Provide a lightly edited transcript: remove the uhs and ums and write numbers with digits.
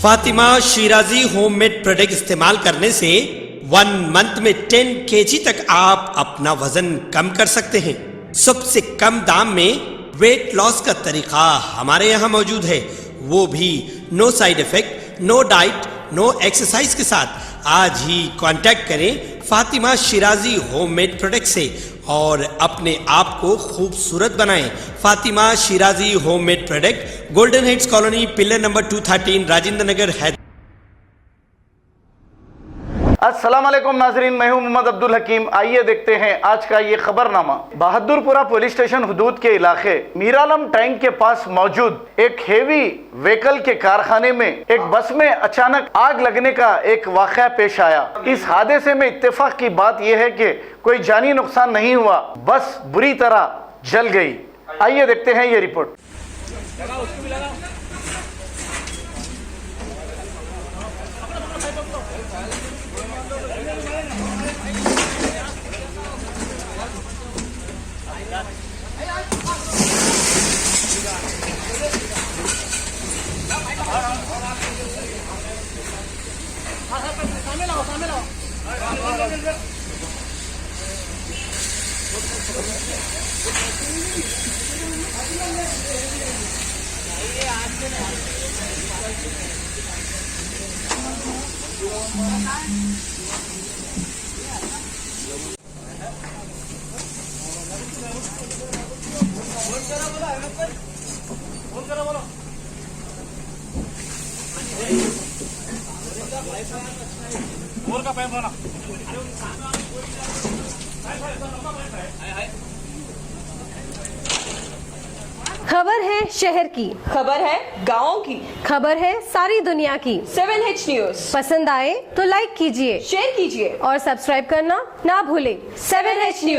Fatima Shirazi homemade product इस्तेमाल करने से 1 मंथ में 10 kg तक आप अपना वजन कम कर सकते हैं। सबसे कम दाम में वेट लॉस का तरीका हमारे यहाँ मौजूद है, वो भी no side effect, no diet, no exercise के साथ। आज ही कांटेक्ट करें फातिमा शिराजी होममेड प्रोडक्ट से और अपने आप को खूबसूरत बनाएं। Fatima Shirazi homemade product, golden heads colony, pillar number 213, Rajendra Nagar, Hyderabad. अस्सलाम वालेकुम नाजरीन, मैं हूं मोहम्मद अब्दुल हकीम। आइए देखते हैं आज का ये खबरनामा। बहादुरपुरा पुलिस स्टेशन हुदूद के इलाके मीरालम टैंक के पास मौजूद एक हेवी व्हीकल के कारखाने में एक बस में अचानक आग लगने का एक वाक़या पेश आया। इस हादसे में इत्तेफाक की बात यह है कि कोई जानी नुकसान नहीं हुआ, बस बुरी तरह जल गई। आइए देखते हैं ये रिपोर्ट। खबर है शहर की, खबर है गाँव की, खबर है सारी दुनिया की। 7H न्यूज पसंद आए तो लाइक कीजिए, शेयर कीजिए और सब्सक्राइब करना ना भूलें। 7H news.